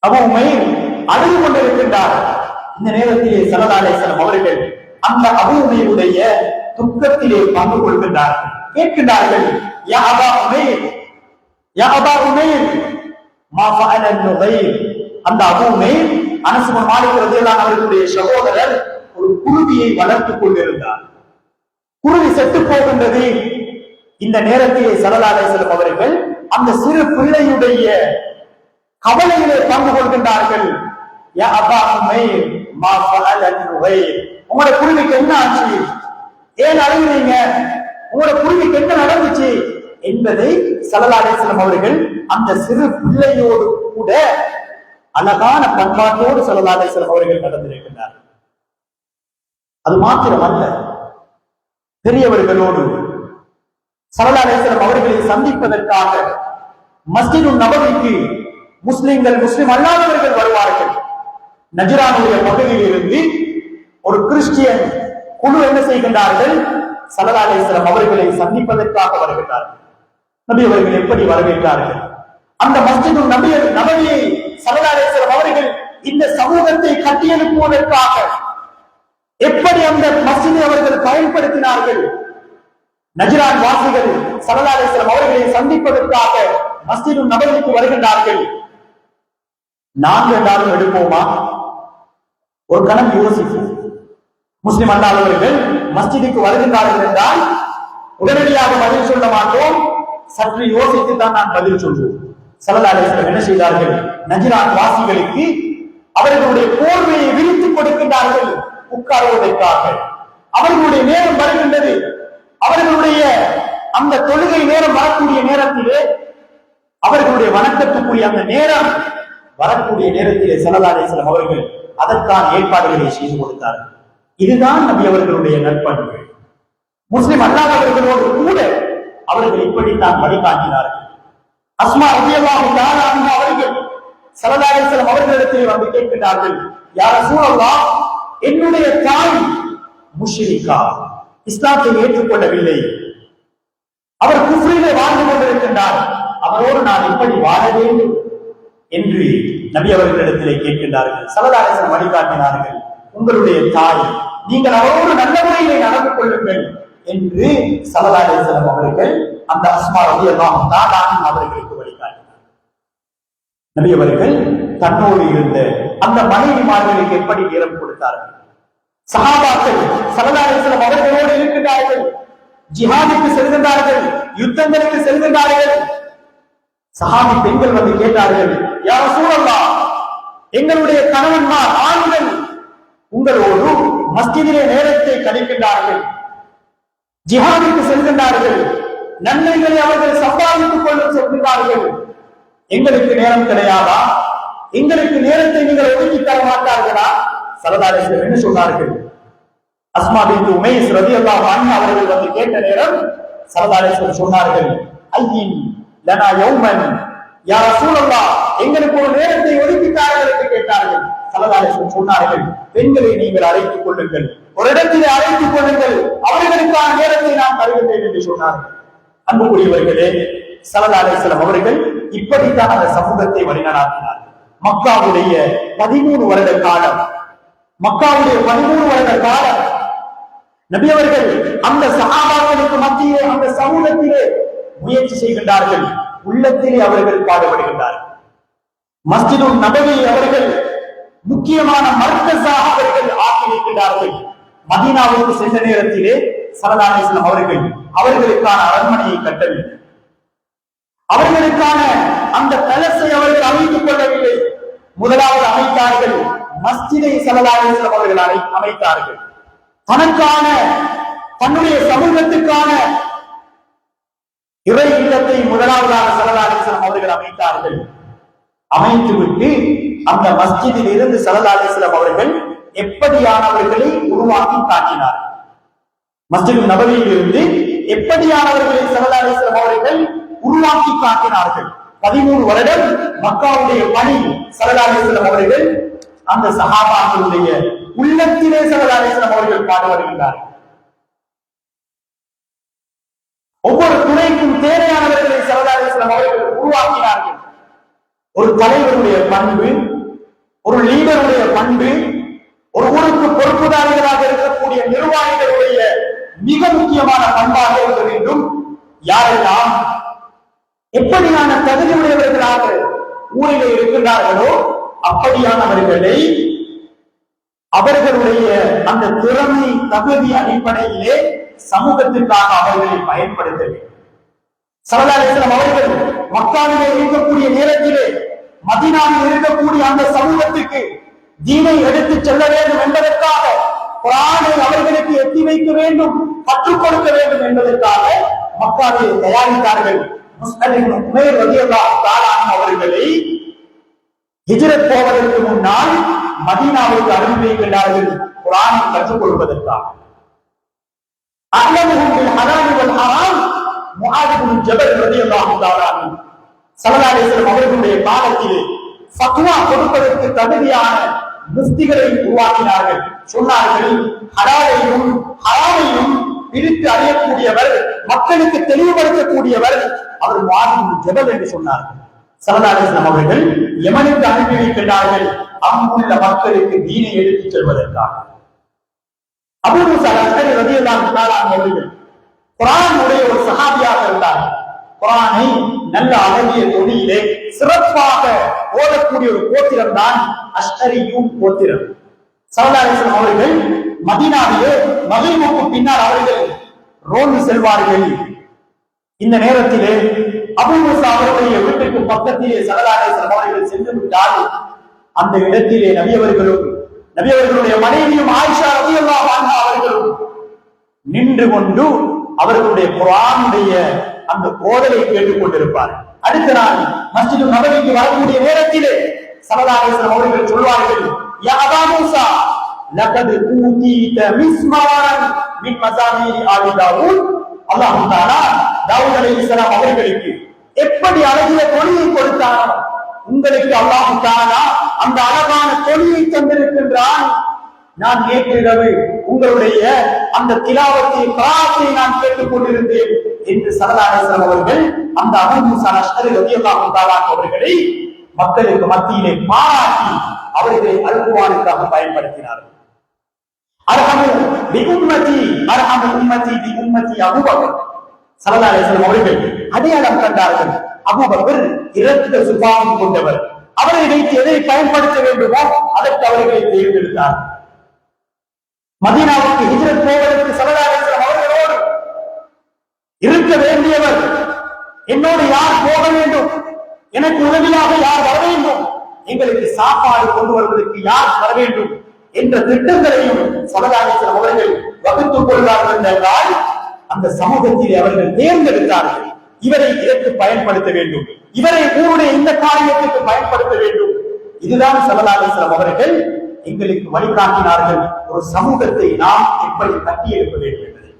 அபூ உமைர் அழுது கொண்டிருக்கின்றார். இந்த நேரத்திலே ஸல்லல்லாஹு அலைஹி வஸல்லம் அவர்கள் அந்த அபூ உமைருடைய துக்கத்திலே பங்கு கொள்கின்றார்கள். கேட்கின்றார்கள், யா அபா உமைர், யா அபா உமைர், மா ஃபஅல நுகைர். அந்த அபூ உமைர் அனஸ் இப்னு மாலிக் ரலியல்லாஹு அவர்களுடைய சகோதரர் ஒரு குருவியை வளர்த்துக் கொண்டிருந்தார். குருவி செத்து போகின்றது. இந்த நேரத்திலே ஸல்லல்லாஹு அலைஹி வஸல்லம் அவர்கள் அந்த சிறு பிள்ளையுடைய கவலையிலே பங்கு கொள்கின்றார்கள். யா அபா உமைர், மா ஃபஅல நுகைர். உங்களுடைய குருவிக்கு என்ன ஆச்சு? ஏன் அழுகிறீங்க? உங்களுடைய குருவிக்கு என்ன நடந்துச்சு என்பதை ஸல்லல்லாஹு அலைஹி வஸல்லம் அவர்கள் அந்த சிறு பிள்ளையோடு கூட அழகான பண்பாட்டோடு ஸல்லல்லாஹு அலைஹி வஸல்லம் அவர்கள் நடந்திருக்கிறார். அது மாத்திரமல்ல, பெரியவர்களோடு ஸல்லல்லாஹு அலைஹி வஸல்லம் அவர்களை சந்திப்பதற்காக மஸ்ஜிது நபவிக்கு முஸ்லிம்கள், முஸ்லிம் அல்லாதவர்கள் வருவார்கள். நஜ்ரானுடைய பகுதியில் இருந்து ஒரு கிறிஸ்டியன் குழு என்ன செய்கின்றார்கள்? ஸல்லல்லாஹு அலைஹி வஸல்லம் அவர்களை சந்திப்பதற்காக வருகின்றார்கள். நபி அவர்கள் எப்படி வரவேற்றார்கள்? அந்த மஸ்ஜிது நபவியை ஸல்லல்லாஹு அலைஹி வஸல்லம் அவர்கள் இந்த சமூகத்தை கட்டியெழுப்புவதற்காக எப்படி அந்த மஸ்ஜிதை அவர்கள் பயன்படுத்தினார்கள்? நஜ்ரான் வாசிகள் ஸல்லல்லாஹு அலைஹி வஸல்லம் அவர்களை சந்திப்பதற்காக மஸ்ஜிது நபவிக்கு வருகின்றார்கள். 4 நாளும் எடுப்போமா? ஒரு கணம் யோசிப்போம். முஸ்லிம் அல்லாதவர்கள் மஸ்ஜிதுக்கு வருகின்றார்கள் என்றால் உடனடியாக பதில் சொல்ல மாட்டோம், சற்று யோசித்து தான் நான் பதில் சொல்வோம். ஸல்லல்லாஹு அலைஹி வஸல்லம் என்ன செய்தார்கள்? நஜ்ரான் வாசிகளுக்கு அவர்களுடைய போர்வையை விரித்துக் கொடுக்கின்றார்கள் உட்காருவதற்காக. அவர்களுடைய நேரம் வருகின்றது. அவர்களுடைய அந்த தொழுகை நேரம் வரக்கூடிய நேரத்திலே, அவர்களுடைய வணக்கத்துக்குரிய அந்த நேரம் வரக்கூடிய நேரத்திலே ஸல்லல்லாஹு அலைஹி வஸல்லம் அவர்கள் அதற்கான ஏற்பாடுகளை செய்து கொடுத்தார்கள். இதுதான் நபி அவர்களுடைய நற்பண்பு. முஸ்லிம் அல்லாதவர்களோடு கூட அவர்கள் இப்படித்தான் வழிகாட்டினார்கள். அஸ்மா ரலியல்லாஹு தஆலா அன்ஹா அவர்கள் ஸல்லல்லாஹு அலைஹி வஸல்லம் அவர்களிடத்தில் வந்து கேட்கிறார்கள், யா ரசூலல்லாஹ், என்னுடைய தாய் முஷ்ரிகா, இஸ்லாத்தை ஏற்றுக்கொள்ளவில்லை, அவர் குஃப்ரிலே வாழ்ந்து கொண்டிருக்கின்றார், அவரோடு நான் எப்படி வாழ வேண்டும் என்று நபி அவர்களிடத்திலே கேட்கின்றார்கள். ஸல்லல்லாஹு அலைஹி வஸல்லம் வழிகாட்டினார்கள், உங்களுடைய தாய், நீங்கள் அவரோடு நல்ல முறையிலே நடந்து கொள்ளுங்கள் என்று ஸல்லல்லாஹு அலைஹி வஸல்லம் அவர்கள் அந்த அஸ்மா ரலியல்லாஹு தஆலா அன்ஹா அவர்களுக்கு வழிகாட்டினார். நபி அவர்கள் தன்னோடு இருந்த அந்த மனைவிமார்களுக்கு எப்படி நேரம் கொடுத்தார்கள்? சஹாபாக்கள் ஸல்லல்லாஹு அலைஹி வஸல்லம் அவர்களோடு இருக்கின்றார்கள், ஜிஹாதுக்கு செல்கின்றார்கள், யுத்தங்களுக்கு செல்கின்றார்கள். சஹாபி பெண்கள் வந்து கேட்டார்கள், யா ரசூலல்லாஹ், எங்களுடைய கணவன்மார் ஆண்கள் உங்களோடு மஸ்ஜிதிலே நேரத்தை கழிக்கின்றார்கள், ஜிஹாதுக்கு செல்கின்றார்கள், நன்மைகளை அவர்கள் சம்பாதித்துக் கொள்ள சொல்கிறார்கள். எங்களுக்கு நேரம் கிடையாதா? எங்களுக்கு நேரத்தை நீங்கள் ஒதுக்கி தர மாட்டார்களா? ஸல்லல்லாஹு அலைஹி வஸல்லம் என்ன சொன்னார்கள்? அஸ்மா பின்த் உமைஸ் ரலியல்லாஹு அன்ஹா அவர்கள் வந்து கேட்ட நேரம் ஸல்லல்லாஹு அலைஹி வஸல்லம் சொன்னார்கள், ஐயின் லனா யௌமன் யா ரசூலல்லாஹ், எங்களுக்கு ஒரு நேரத்தை ஒதுக்கி தாருங்கள் என்று கேட்டார்கள். ஸல்லல்லாஹு அலைஹி வஸல்லம் சொன்னார்கள், பெண்களை நீங்கள் அழைத்துக் கொள்ளுங்கள், ஒரு இடத்திலே அழைத்துக் கொள்ளுங்கள், அவர்களுக்கான நேரத்தை நான் தருகின்றேன் என்று சொன்னார்கள். அன்புக்குரியவர்களே, ஸல்லல்லாஹு அலைஹி வஸல்லம் அவர்கள் இப்படித்தான் அந்த சமூகத்தை வழிநடாத்தினார். மக்காவுடைய 13 வருட காலம், மக்காவுடைய 13 வருட காலம் நபி அவர்கள் அந்த சஹாபாக்களுக்கு மத்தியிலே, அந்த சமூகத்திலே முயற்சி செய்கின்றார்கள். உள்ளத்திலே அவர்கள் பாடுபடுகின்றார்கள். மஸ்ஜிதுன் நபவி அவர்கள் முக்கியமான மர்கஸாக அவர்கள் ஆக்கியிருக்கிறார்கள். மதீனாவுக்கு சென்ற நேரத்திலே ஸல்லல்லாஹு அலைஹி வஸல்லம் அவர்கள் அவர்களுக்கான அரண்மனையை கட்டவில்லை, அவர்களுக்கான அந்த பேலஸை அவர்கள் அமைத்துக் கொள்ளவில்லை. முதலாவது அமைத்தார்கள் மஸ்ஜிதை ஸல்லல்லாஹு அலைஹி வஸல்லம் அவர்கள் அமைத்தார்கள். தனக்கான, தன்னுடைய சமூகத்துக்கான இறை இல்லத்தை முதலாவதாக ஸல்லல்லாஹு அலைஹி வஸல்லம் அவர்கள் அமைத்தார்கள். அமைத்துவிட்டு அந்த மஸ்ஜிதில் இருந்து ஸல்லல்லாஹு அலைஹி வஸல்லம் அவர்கள் எப்படியானவர்களை உருவாக்கி காட்டினார்கள். மஸ்ஜித் நபவியில் இருந்து எப்படியானவர்களை ஸல்லல்லாஹு அலைஹி வஸல்லம் அவர்கள் உருவாக்கி காட்டினார்கள். 13 வருடம் மக்காவுடைய பணி ஸல்லல்லாஹு அலைஹி வஸல்லம் அவர்கள் அந்த சஹாபாக்களுடைய உள்ளத்திலே ஸல்லல்லாஹு அலைஹி வஸல்லம் அவர்கள் பாடுபடுகின்றார்கள். ஒவ்வொரு துறைக்கும் தேவையானவர்களை ஸல்லல்லாஹு அலைஹி வஸல்லம் அவர்கள் உருவாக்கினார்கள். ஒரு தலைவருடைய பண்பு, ஒரு லீடருடைய பண்பு, ஒரு ஊருக்கு பொறுப்புதாரிகளாக இருக்கக்கூடிய நிர்வாகிகளுடைய மிக முக்கியமான பண்பாக இருக்க வேண்டும். யாரெல்லாம் எப்படியான தகுதியுடையவர்களாக ஊரிலே இருக்கின்றார்களோ அப்படியானவர்களை அவர்களுடைய அந்த திறமை தகுதி அடிப்படையிலே சமூகத்திற்காக அவர்களை பயன்படுத்த வேண்டும். ஸல்லல்லாஹு அலைஹி வஸல்லம் அவர்கள் மக்காவிலே இருக்கக்கூடிய நேரத்திலே மதீனாவில் இருக்கக்கூடிய அந்த சமூகத்துக்கு தீனை எடுத்து செல்ல வேண்டும் என்பதற்காக, குர்ஆனை அவர்களுக்கு எத்தி வைக்க வேண்டும், கற்றுக் கொடுக்க வேண்டும் என்பதற்காக மக்காவிலே தயாரித்தார்கள். முஸ்அப் இப்னு உமைர் ரலியல்லாஹு தஆலா அன்ஹு அவர்களை ஹிஜ்ரத் போவதற்கு முன்னால் மதீனாவுக்கு அனுப்பி வைக்கிறார்கள் குர்ஆனை கற்றுக் கொடுப்பதற்காக. அஅலமுஹும் பில் ஹலால் வல் ஹராம் முஆத் இப்னு ஜபல் ரலியல்லாஹு தஆலா அன்ஹு ஸல்லல்லாஹு அலைஹி வஸல்லம் அவர்களுடைய காலத்திலே ஃபத்வா கொடுப்பதற்கு தகுதியான முஃப்திகளை உருவாக்கினார்கள். சொன்னார்கள், ஹலாலையும் ஹராமையும் பிரித்து அறியக்கூடியவர், மக்களுக்கு தெளிவுபடுத்தக்கூடியவர் அவர் முஆத் இப்னு ஜபல் என்று சொன்னார்கள். ஸல்லல்லாஹு அலைஹி வஸல்லம் அவர்கள் யமனுக்கு அனுப்பி வைக்கிறார்கள் அங்குள்ள மக்களுக்கு தீனை எடுத்துச் செல்வதற்காக. அபூ மூஸா அல்-அஷ்அரி ரலியல்லாஹு தஆலா அவர்கள் குர்ஆனுடைய ஒரு சஹாபியாக இருந்தார். குர்ஆனை நல்ல அழகிய தொனியிலே சிறப்பாக ஓதக்கூடிய ஒரு கோத்திரம் தான் அஷ்அரியும் கோத்திரம். ஸல்லல்லாஹு அலைஹி வஸல்லம் அவர்கள் மதீனாவிலே மக்ரிபுக்கு பின்னால் அவர்கள் ரோந்து செல்வார்கள். இந்த நேரத்திலே அபூ மூஸா அவர்களுடைய வீட்டுக்கு பக்கத்திலே ஸல்லல்லாஹு அலைஹி வஸல்லம் அவர்கள் சென்று விட்டால் அந்த இடத்திலே நபி அவர்களும் நபி அவர்களுடைய மனைவியும் ஆயிஷா ரலியல்லாஹு அன்ஹா அவர்களும் நின்று கொண்டு அவர்களுடைய குர்ஆனுடைய அந்த ஓதலை கேட்டுக் கொண்டிருப்பார். அடுத்த நாள் மஸ்ஜிது நபவிக்கு வரக்கூடிய நேரத்திலே ஸல்லல்லாஹு அலைஹி வஸல்லம் அவர்கள் சொல்வார்கள், யா அபா மூஸா லகத் ஊதீத மிஸ்மாரன் மின் மஸாமீர் ஆலி தாவூத். அல்லாஹ் தஆலா தாவூத் அலைஹிஸ்ஸலாம் அவர்களுக்கு எப்படி அழகிய தொனியை கொடுத்தானோ உங்களுக்கு அல்லாஹ் தஆலா அந்த அழகான தொனியை தந்திருக்கின்றான். நான் நேற்றிரவு உங்களுடைய அந்த திலாவத்தை கிராத்தை நான் கேட்டுக் கொண்டிருந்தேன் என்று ஸல்லல்லாஹு அலைஹி வஸல்லம் அவர்கள் அந்த அபூ மூஸா அல்-அஷ்அரி ரலியல்லாஹு தஆலா அவர்களை மக்களுக்கு மத்தியிலே பாராட்டி அவர்களை அல்-குர்ஆனுக்காக பயன்படுத்தினார்கள். அர்ஹமு பி உம்மதி அர்ஹமு உம்மதி பி உம்மதி அபூபக்கர். ஸல்லல்லாஹு அலைஹி வஸல்லம் அவர்கள் அடையாளம் கண்டார்கள், அபூபக்கர் இரக்க சுபாவம் கொண்டவர், அவரை வைத்து எதை பயன்படுத்த வேண்டுமோ அதற்கு அவர்களை தேர்ந்தெடுத்தார்கள். மதீனாவுக்கு ஹிஜ்ரத் போவதற்கு ஸல்லல்லாஹு அலைஹி வஸல்லம் அவர்களோடு இருக்க வேண்டியவர், என்னோடு யார் போக வேண்டும், எனக்கு உதவியாக யார் வர வேண்டும், எங்களுக்கு சாப்பாடு கொண்டு வருவதற்கு யார் வர வேண்டும் என்ற திட்டங்களையும் ஸல்லல்லாஹு அலைஹி வஸல்லம் அவர்கள் வகுத்துக் கொள்வார்கள் என்றால் அந்த சமூகத்தில் அவர்கள் தேர்ந்தெடுத்தார்கள். இவரை இதற்கு பயன்படுத்த வேண்டும், இவரை ஊருடைய இந்த காரியத்திற்கு பயன்படுத்த வேண்டும். இதுதான் ஸல்லல்லாஹு அலைஹி வஸல்லம் அவர்கள் எங்களுக்கு வழிகாட்டினார்கள். ஒரு சமூகத்தை நாம் எப்படி கட்டியெழுப்ப வேண்டும் என்பதை.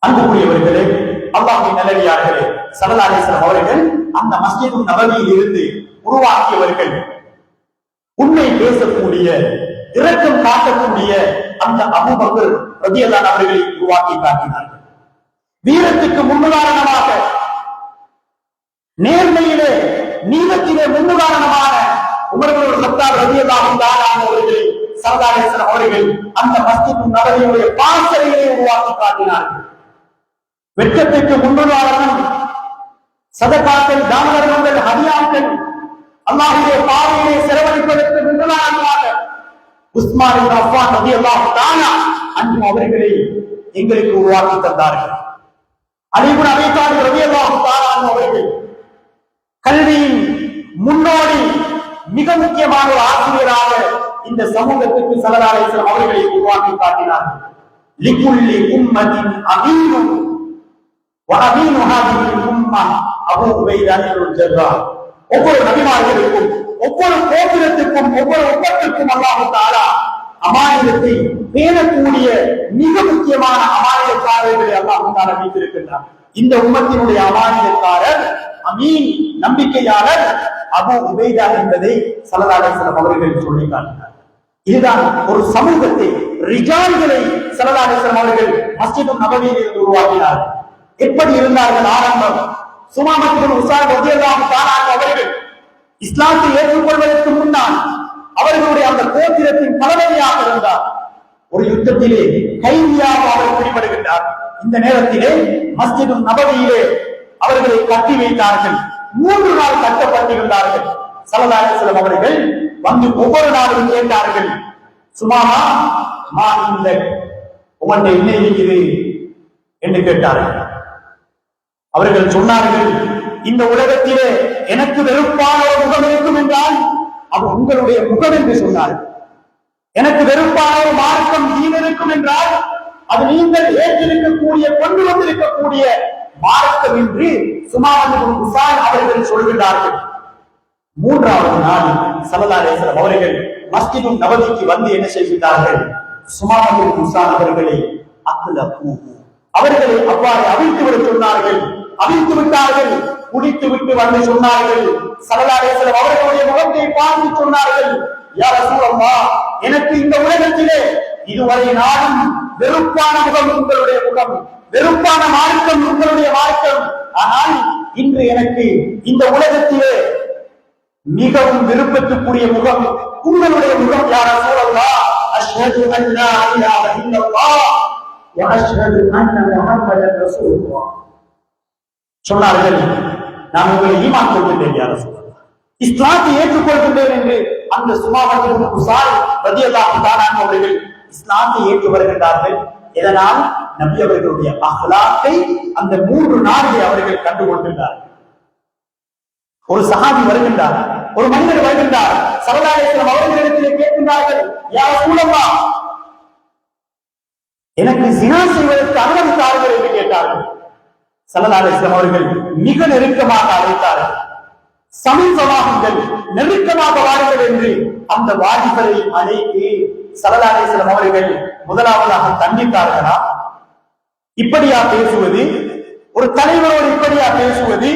அன்புக்குரியவர்களே, அல்லாஹ்வின் நல்லடியார்களே, ஸல்லல்லாஹு அலைஹி வஸல்லம் அவர்கள் அந்த மஸ்ஜிது நபவியில் இருந்து உருவாக்கியவர்கள். உண்மை பேசக்கூடிய, இரக்கம் காட்டக்கூடிய அந்த அபூபக்கர் ரலியல்லாஹு அவர்களை உருவாக்கி காட்டினார்கள். வீரத்துக்கு முன்னுதாரணமாக, நேர்மையிலே நீதத்திலே முன்னுதாரணமான உமர் இப்னு கத்தாப் ரலியல்லாஹு தஆலா அவர்களை ஸல்லல்லாஹு அலைஹி வஸல்லம் அவர்கள் அந்த மஸ்ஜிது நபவியுடைய பாசறையை உருவாக்கி காட்டினார்கள். வெட்கத்திற்கு முன்னுதாரணம் சதகாக்கள், தான தர்மங்கள், ஹதியாக்கள், அல்லாஹ்வுடைய பாதையிலே செலவழிப்பதற்கு முன்னுதாரணமாக உஸ்மான் இப்னு அஃபான் ரலியல்லாஹு தஆலா அன்ஹு அவர்களை எங்களுக்கு உருவாக்கி தந்தார்கள். அலி இப்னு அபீ தாலிப் ரலியல்லாஹு தஆலா அன்ஹு அவர்கள் கல்வியின் முன்னோடி, மிக முக்கியமான ஒரு ஆசிரியராக இந்த சமூகத்திற்கு ஸல்லல்லாஹு அலைஹி வஸல்லம் அவர்களை உருவாக்கி காட்டினார்கள். லிகுல்லி உம்மத்தின் அமீனுன் வ அமீனு ஹாதிஹில் உம்ம அபூ உபைதா இப்னு ஜர்ராஹ். ஒவ்வொரு நபிமார்களுக்கும், ஒவ்வொரு கோத்திரத்துக்கும், ஒவ்வொரு உம்மத்திற்கும் அல்லாஹ் தஆலா அமானிதத்தை பேணக்கூடிய மிக முக்கியமான அமானிதக்காரர்களை அல்லாஹ் தஆலா வைத்திருக்கின்றார். இந்த உம்மத்தினுடைய அமானிதக்காரர், அமீன், நம்பிக்கையாளர் அபூ உபைதா என்பதை ஸல்லல்லாஹு அலைஹி வஸல்லம் அவர்கள் சொல்லி காட்டினார். இதுதான் ஒரு சமூகத்தை, ரிஜால்களை ஸல்லல்லாஹு அலைஹி வஸல்லம் அவர்கள் மஸ்ஜிது நபவியில் இருந்து உருவாக்கினார். எப்படி இருந்தார்கள் ஆரம்பம்? சுமாமா இப்னு உஸால் ரலியல்லாஹு தஆலா அவர்கள் இஸ்லாத்தை ஏற்றுக்கொள்வதற்கு முன்னால் அவர்களுடைய அந்த கோத்திரத்தின் தலைமையாக இருந்தார். ஒரு யுத்தத்திலே கைதியாக அவர் பிடிபடுகின்றார். இந்த நேரத்திலே மஸ்ஜிது நபவியிலே அவர்களை கட்டி வைத்தார்கள். 3 நாள் கட்டப்பட்டிருந்தார்கள். ஸல்லல்லாஹு அலைஹி வஸல்லம் அவர்கள் வந்து ஒவ்வொரு நாளும் கேட்டார்கள், சுமாமா மா இந்த உங்கள்ட்ட என்ன இருக்குது என்று கேட்டார்கள். அவர்கள் சொன்னார்கள், இந்த உலகத்திலே எனக்கு வெறுப்பான ஒரு முகம் இருக்கும் என்றால் அது உங்களுடைய முகம் என்று சொன்னார்கள். எனக்கு வெறுப்பான ஒரு மார்க்கம் தீன் இருக்கும் என்றால் அது நீங்கள் ஏற்றிருக்கக்கூடிய, கொண்டு வந்திருக்கக்கூடிய மார்க்கம் என்று சுமாமா இப்னு உஸால் அவர்கள் சொல்கிறார்கள். 3வது நாள் ஸல்லல்லாஹு அலைஹி வஸல்லம் அவர்கள் மஸ்ஜிது நபவிக்கு வந்து என்ன செய்கிறார்கள்? சுமாமா இப்னு உஸால் அவர்களை அவர்களை அவ்வாறு அவிழ்த்து விட சொன்னார்கள். அவிழ்த்து விட்டார்கள். குடித்து விட்டு வந்து சொன்னார்கள், ஸல்லல்லாஹு அலைஹி வஸல்லம் அவர்களுடைய முகத்தை பார்த்து சொன்னார்கள், யா ரசூலல்லாஹ், எனக்கு இந்த உலகத்திலே இதுவரை நானும் வெறுப்பான முகம் உங்களுடைய முகம், வெறுப்பான மார்க்கம் உங்களுடைய மார்க்கம். ஆனால் இன்று எனக்கு இந்த உலகத்திலே மிகவும் விருப்பத்துக்குரிய முகம் உங்களுடைய முகம். யா ரசூலல்லாஹ், அஷ்ஹது அன் லா இலாஹ இல்லல்லாஹ் வ அஷ்ஹது அன்ன முஹம்மதன் ரசூலுல்லாஹ். சொன்னார்கள், நான் உங்களை ஈமான் கொள்கின்றேன் யா ரசூலல்லாஹ், இஸ்லாத்தை ஏற்றுக்கொள்கின்றேன் என்று அந்த சுமாமா இப்னு உஸால் ரலியல்லாஹு தஆலா அவர்கள் இஸ்லாத்தை ஏற்று வருகின்றார்கள். இதனால் நபி அவர்களுடைய அஹ்லாக்கை அந்த 3 நாளிலே அவர்கள் கண்டு கொண்டிருந்தார்கள். ஒரு சஹாபி வருகின்றார், ஒரு மனிதர் வருகின்றார், ஸல்லல்லாஹு அலைஹி வஸல்லம் அவர்களிடத்திலே கேட்கின்றார்கள், யா ரசூலல்லாஹ், எனக்கு ஸினா செய்வதற்கு அனுமதி தாருங்கள் என்று கேட்டார்கள். ஸல்லல்லாஹு அலைஹி வஸல்லம் அவர்கள் மிக நெருக்கமாக அழைத்தார்கள். சமீபமாகுங்கள், நெருக்கமாக வாருங்கள் என்று அந்த வாலிபரை அழைத்து ஸல்லல்லாஹு அலைஹி வஸல்லம் அவர்கள் முதலாவதாக தண்டித்தார்களா? இப்படியா பேசுவது? ஒரு தலைவரோடு இப்படியா பேசுவது?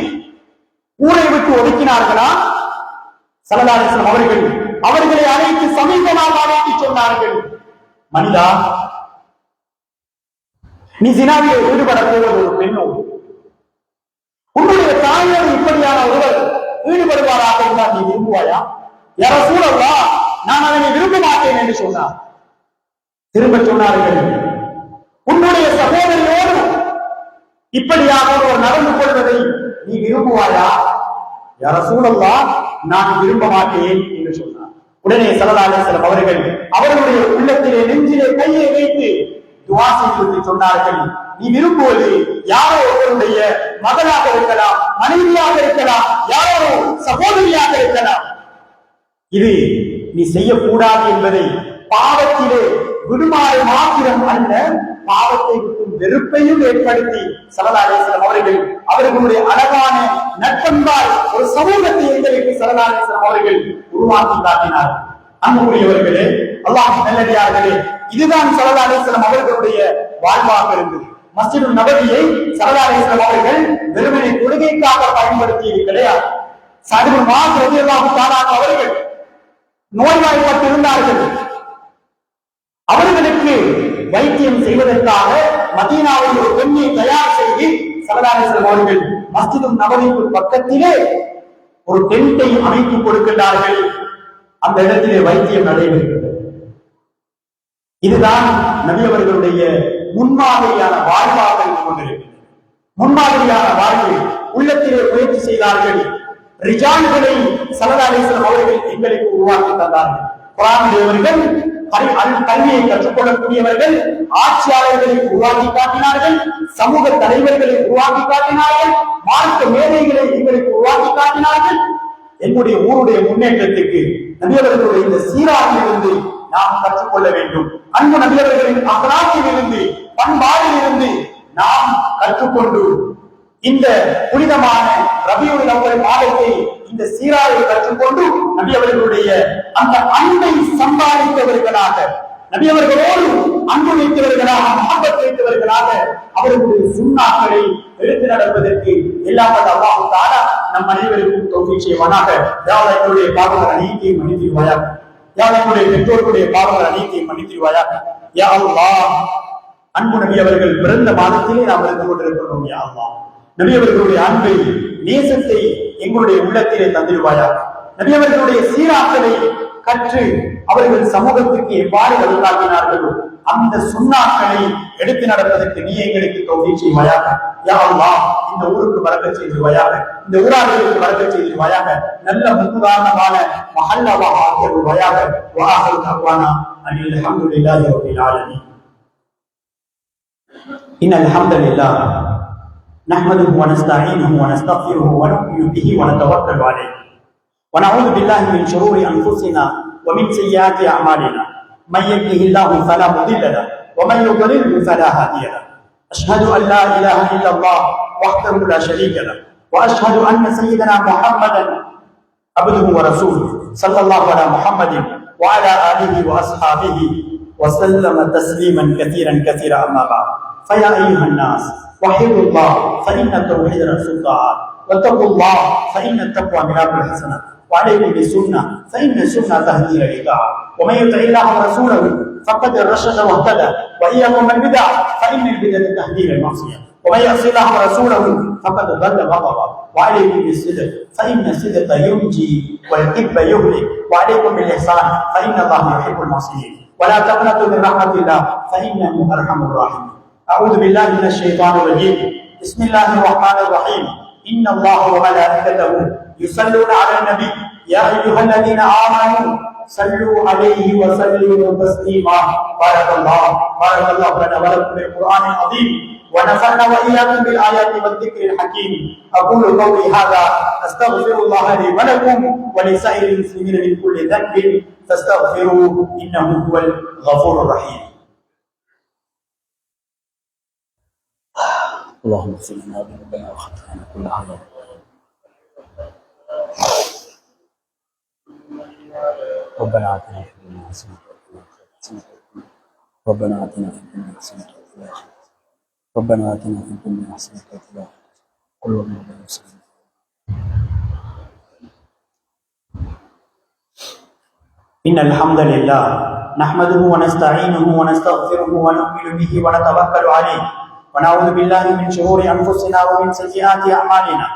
ஊரை விட்டு ஒதுக்கினார்களா? ஸல்லல்லாஹு அலைஹி வஸல்லம் அவர்கள் அவர்களை அழைத்து சமீபமாக அழைத்து சொன்னார்கள், மனிதா, நீ ஸினாவிலே ஈடுபட போவது ஒரு பெண்ணோடு, உன்னுடைய தாயோடு இப்படியான ஒருவர் ஈடுபடுவாராக இருந்தால் நீ விரும்புவாயா? யா ரசூலல்லாஹ், நான் அதனை விரும்ப மாட்டேன் என்று சொன்னார். திரும்ப சொன்னார்கள், உன்னுடைய சகோதரியோடு இப்படியாக ஒருவர் நடந்து கொள்வதை நீ விரும்புவாயா? யா ரசூலல்லாஹ், நான் விரும்ப மாட்டேன் என்று சொன்னார். உடனே ஸல்லல்லாஹு அலைஹி வஸல்லம் அவர்கள் அவர்களுடைய உள்ளத்திலே, நெஞ்சிலே கையை வைத்து துஆ செய்து சொன்னார்கள், நீ விரும்புவது யாரோ ஒருவருடைய மகனாக இருக்கலாம், மனைவியாக இருக்கலாம், யாரோ சகோதரியாக இருக்கலாம். இது நீ செய்யக்கூடாது என்பதை பாவத்திலே விடுமாறு மாத்திரம் அல்ல, பாவத்தை விட்டு வெறுப்பையும் ஏற்படுத்தி ஸல்லல்லாஹு அலைஹி வஸல்லம் அவர்கள் அவர்களுடைய அழகான நட்பண்பால் ஒரு சமூகத்தை எங்களுக்கு ஸல்லல்லாஹு அலைஹி வஸல்லம் அவர்கள் உருவாக்கி காட்டினார். அன்புக்குரியவர்களே, அல்லாஹ் நல்லடியார்களே, இதுதான் ஸல்லல்லாஹு அலைஹி வஸல்லம் அவர்களுடைய வாழ்வாக இருந்தது. மஸ்ஜிதுன் நபவியை ஸல்லல்லாஹு அலைஹி வஸல்லம் அவர்கள் வெறுமனே தொழுகைக்காக பயன்படுத்தியது கிடையாது. சஅத் இப்னு முஆஸ் ரலியல்லாஹு தஆலா அவர்கள் நோய்வாய்ப்பட்டு இருந்தார்கள். அவர்களுக்கு வைத்தியம் செய்வதற்காக மதீனாவில் ஒரு பெண்ணை தயார் செய்து ஸல்லல்லாஹு அலைஹி வஸல்லம் அவர்கள் மஸ்ஜிதுன் நபவிக்கு பக்கத்திலே ஒரு டென்ட்டை அமைத்து கொடுக்கிறார்கள். அந்த இடத்திலே வைத்தியம் நடைபெறுகிறது. இதுதான் நபி அவர்களுடைய முன்மாதிரியான வாழ்வாக இருந்து கொண்டிருக்கிறது. முன்மாதிரியான வாழ்வு உள்ளத்திலே முயற்சி செய்தார்கள். ரிஜால்களை ஸல்லல்லாஹு அலைஹி வஸல்லம் அவர்கள் எங்களுக்கு உருவாக்கி தந்தார்கள். குர்ஆனுடையவர்கள், கல்வியை கற்றுக்கொள்ளக்கூடியவர்கள், ஆட்சியாளர்களை உருவாக்கி காட்டினார்கள், சமூக தலைவர்களை உருவாக்கி காட்டினார்கள், மார்க்க மேதைகளை எங்களுக்கு உருவாக்கி காட்டினார்கள். எங்களுடைய ஊருடைய முன்னேற்றத்துக்கு நபியவர்களுடைய இந்த சீராகிலிருந்து நாம் கற்றுக்கொள்ள வேண்டும். அன்பு நபியவர்களின் அகலாக்கிலிருந்து, பண்பாடிலிருந்து நாம் கற்றுக்கொண்டு இந்த புனிதமான ரபியுல் அவ்வல் மாதத்தை இந்த சீராவை கற்றுக்கொண்டு நபியவர்களுடைய அந்த அன்பை சம்பாதித்தவர்களாக, நபியவர்களோடு அன்பு வைத்தவர்களாக, மஹப்பத் வைத்தவர்களாக அவர்களுடைய சுன்னாக்களை எடுத்து நடப்பதற்கு எல்லாம் அல்லாஹ் தஆலா நம் அனைவருக்கும் தௌஃபீக் செய்வானாக. யா அல்லாஹ், எங்களுடைய பாவங்கள் அனைத்தையும் மன்னித்திருவாயாக. யா அல்லாஹ், எங்களுடைய பெற்றோர்களுடைய பாவங்கள் அனைத்தையும் மன்னித்திருவாயாக. யா அல்லாஹ், அன்பு நபி அவர்கள் பிறந்த மாதத்திலே நாம் இருந்து கொண்டிருக்கிறோம். யா அல்லாஹ், நபி அவர்களுடைய அன்பை, நேசத்தை எங்களுடைய உள்ளத்திலே தந்திருவாயாக. நபி அவர்களுடைய சீராக்களை கற்று அவர்கள் சமூகத்திற்கு எவ்வாறு வழிகாட்டினார்களோ அந்த சுன்னாக்களை எடுத்து நடப்பதற்கு நீ எங்களுக்கு தௌஃபீக் செய்வாயாக. யா அல்லாஹ், இந்த ஊருக்கு பரக்கத் செய்திருவாயாக, இந்த ஊரார்களுக்கு பரக்கத் செய்திருவாயாக, நல்ல முன்னுதாரணமான மஹல்லாவாக ஆக்கியருவாயாக. வஆஹிரு தஅவானா அனில் ஹம்துலில்லாஹி ரப்பில் ஆலமீன். இன்னல் ஹம்தலில்லாஹ் நஹ்மதுஹு வ நஸ்தஈனுஹு வ நஸ்தக்ஃபிருஹு வ நு'மினு பிஹி வ நதவக்கலு அலைஹி வ நஊது பில்லாஹி மின் ஷுரூரி அன்ஃபுஸினா வ மின் ஸய்யிஆத்தி அஅமாலினா من يهده الله فلا مضل له ومن يضلل فلا هادي له. أشهد أن لا إله إلا الله وحده لا شريك له وأشهد أن سيدنا محمدا عبده ورسوله صلى الله على محمد وعلى آله وأصحابه وسلم تسليما كثيرا كثيرا. أما بعد، فيا أيها الناس وحدوا الله فإن التوحيد رأس الطاعات، واتقوا الله فإن التقوى ميراث الحسنات، وعليكم بالسنة فإن السنة تهدي إلى الطاعة، ومن يطع الله ورسوله فقد رشد واهتدى، وإياكم البدع فإن البدع تهدي إلى المعصية، ومن يعص الله ورسوله فقد ضل وغضب. وعليكم بالصدق فإن الصدق ينجي والكذب يهلك، وعليكم بالإحسان فإن الله يحب المحسنين، ولا تقنطوا من رحمة الله فإنه أرحم الراحمين. أعوذ بالله من الشيطان الرجيم. بسم الله الرحمن الرحيم. إن الله وملائكته يصلون على النبي يا أيها الذين آمنوا صلوا عليه وسلموا تسليما. بارك الله لنا ولكم بالقرآن العظيم ونفعنا وإياكم بالآيات والذكر الحكيم. أقول قولي هذا أستغفر الله لي ولكم ولسائر المسلمين من كل ذنب فاستغفروه إنه هو الغفور الرحيم. اللهم اغفر لنا ذنوبنا وخطايانا كلها. ربنا آتنا في الدنيا حسنة ربنا آتنا في الدنيا حسنة ربنا آتنا في الدنيا حسنة قل ربنا وسلم. إن الحمد لله نحمده ونستعينه ونستغفره ونؤمن به ونتوكل عليه ونعوذ بالله من شرور أنفسنا ومن سيئات أعمالنا.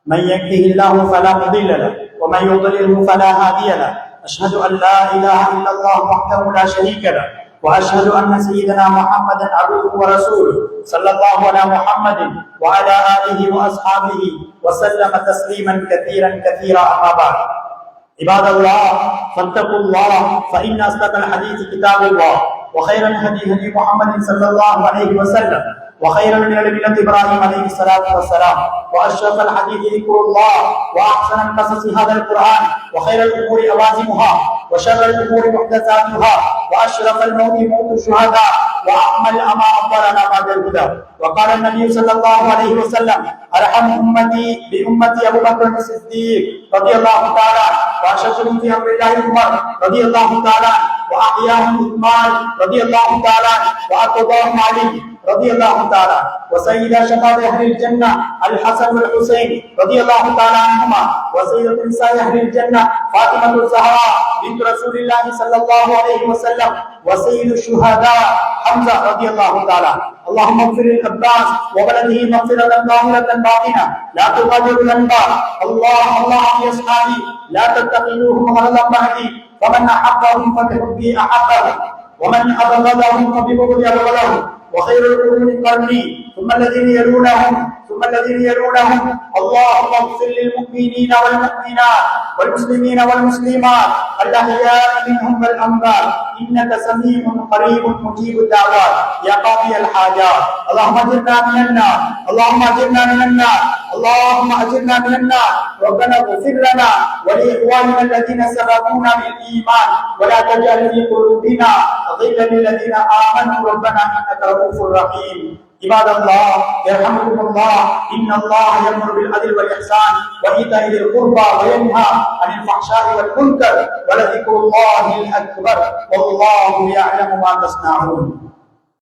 من يهده الله فلا مضل له ومن يضلله فلا هادي له. أشهد أن لا إله إلا الله وحده لا شريك له وأشهد أن سيدنا محمدا عبده ورسوله صلى الله على محمد وعلى آله وأصحابه وسلم تسليما كثيرا كثيرا. أما بعد، عباد الله فاتقوا الله فإن أصدق الحديث كتاب الله وخير الهدي هدي محمد صلى الله عليه وسلم وخير من ملة إبراهيم عليه الصلاة والسلام وأشرف الحديث ذكر الله وأحسن القصص هذا القرآن وخير الأمور أوازمها وشر الأمور محدثاتها وأشرف الموت موت الشهداء وأكمل أما أفضلنا بعد الهدى. وقال النبي صلى الله عليه وسلم أرحم أمتي بأمتي أبو بكر الصديق رضي الله تعالى وأشدهم في أمر الله عمر رضي الله تعالى وأحياهم عثمان رضي الله تعالى وأقضاهم علي رضي الله تعالى وسيد شباب أهل الجنة الحسن والحسين رضي الله تعالى عنهما وسيدة نساء أهل الجنة فاطمة الزهراء بنت رسول الله صلى الله عليه وسلم وسيد الشهداء حمزة رضي الله تعالى. اللهم اغفر للعباس وولده مغفرة ظاهرة باطنة لا تغادر ذنبا. اللهم في أصحابي لا تتخذوهم غرضا بعدي فمن أحبهم فبحبي أحبهم ومن أبغضهم فببغضي أبغضهم وخير القرون قرني ثم الذين يلونهم ثم الذين يلونهم. اللهم اغفر للمؤمنين والمؤمنات والمسلمين والمسلمات الأحياء منهم والأموات إنك سميع قريب مجيب الدعوات يا قاضي الحاجات. اللهم أجرنا من النار اللهم أجرنا من النار اللهم أجرنا من النار. ربنا اغفر لنا ولإخواننا الذين سبقونا بالإيمان ولا تجعل في قلوبنا غلا للذين آمنوا ربنا إنك رؤوف رحيم. عباد الله يرحمكم الله إن الله يأمر بالعدل والإحسان وإيتاء ذي القربى وينهى عن الفحشاء والمنكر ولذكر الله الأكبر والله يعلم ما تصنعون.